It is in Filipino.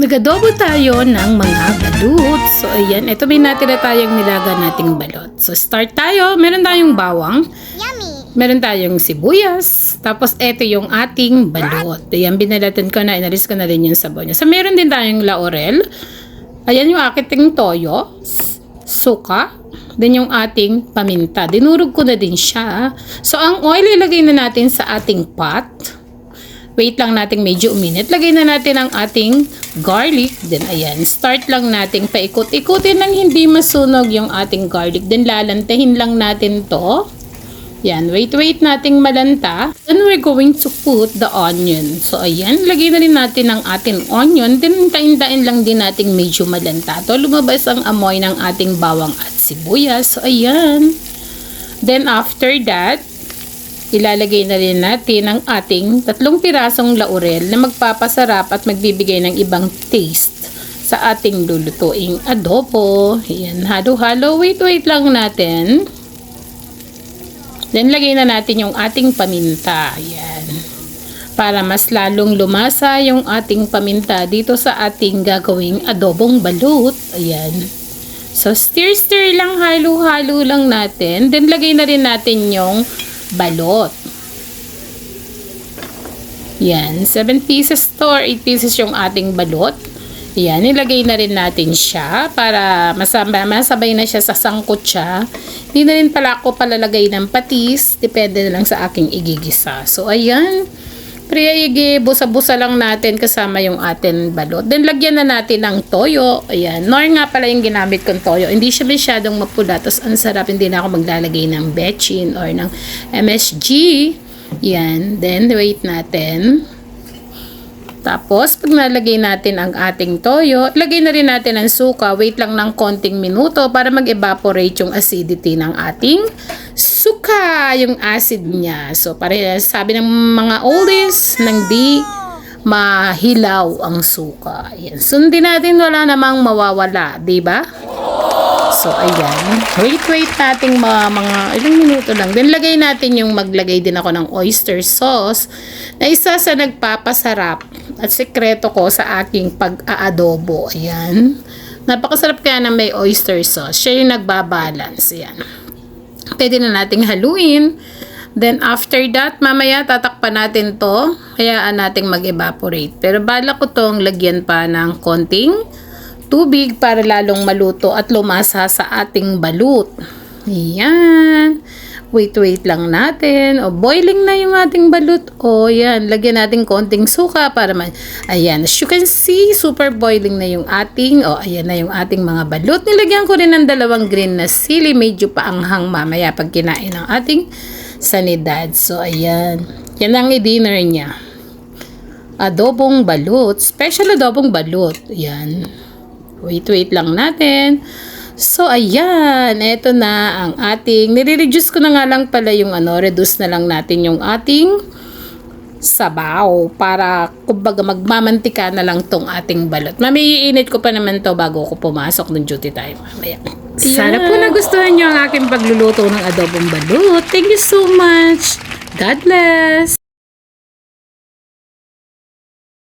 Nagadobo tayo ng mga balot. So, ayan. Ito may natira tayong nilaga nating balot. So, start tayo. Meron tayong bawang. Yummy! Meron tayong sibuyas. Tapos, ito yung ating balot. Ayan, binalatan ko na. Inalis ko na rin yung sabaw niya. So, meron din tayong laurel. Ayan yung aking toyo. Suka. Then yung ating paminta. Dinurog ko na din siya. So, ang oil ilagay na natin sa ating pot. Wait lang natin medyo uminit. Lagay na natin ang ating garlic. Then ayan, start lang natin paikot-ikutin nang hindi masunog yung ating garlic. Then lalantahin lang natin to. Yan, wait nating malanta. Then we're going to put the onion. So ayan, lagay na rin natin ang ating onion. Then hintayin lang din natin medyo malanta. To lumabas ang amoy ng ating bawang at sibuyas. So ayan. Then after that, ilalagay na rin natin ang ating 3 pirasong laurel na magpapasarap at magbibigay ng ibang taste sa ating lulutuing adobo. Ayan, halo-halo. Wait lang natin. Then, lagay na natin yung ating paminta. Ayan. Para mas lalong lumasa yung ating paminta dito sa ating gagawing adobong balut. Ayan. So, stir lang, halo-halo lang natin. Then, lagay na rin natin yung balot. Yan, 7 pieces to or 8 pieces yung ating balot. Yan, ilagay na rin natin siya para masabay na siya sa sangkot siya. Hindi na rin pala ako palalagay ng patis. Depende na lang sa aking igigisa. So, ayan. Busa-busa lang natin kasama yung ating balot. Then, lagyan na natin ng toyo. Ayan. Nor nga pala yung ginamit kong toyo. Hindi siya masyadong mapula. Tapos, ang sarap. Hindi na ako maglalagay ng bechin or ng MSG. Yan. Then, wait natin. Tapos, pag nalagay natin ang ating toyo, lagay na rin natin ang suka. Wait lang ng konting minuto para mag-evaporate yung acidity ng ating suka, yung acid niya. So, sabi ng mga oldies, nang di mahilaw ang suka. Ayan. Sundin natin, wala namang mawawala, di ba? So, ayan. Wait natin mga ilang minuto lang. Then, lagay natin yung maglagay din ako ng oyster sauce na isa sa nagpapasarap at sekreto ko sa aking pag-aadobo. Ayan. Napakasarap kaya na may oyster sauce. Siya yung nagbabalance. Ayan. Pwede na nating haluin. Then, after that, mamaya tatakpan natin to. Hayaan nating mag-evaporate. Pero bala ko tong lagyan pa ng konting tubig para lalong maluto at lumasa sa ating balut. Ayan. Wait lang natin. O, boiling na yung ating balut. O, yan. Lagyan natin konting suka para ayan. As you can see, super boiling na yung ating, ayan na yung ating mga balut. Nilagyan ko rin ng 2 green na sili. Medyo paanghang mamaya pag kinain ng ating sanidad. So, ayan. Yan ang i-dinner niya. Adobong balut. Special adobong balut. Ayan. Wait lang natin. So, ayan. Ito na ang ating, nire-reduce ko na nga lang pala yung reduce na lang natin yung ating sabaw para kumbaga magmamantika na lang tong ating balot. Mamiinit ko pa naman to bago ko pumasok ng duty time. Ayan. Sana po nagustuhan nyo ang aking pagluluto ng adobong balut. Thank you so much. God bless.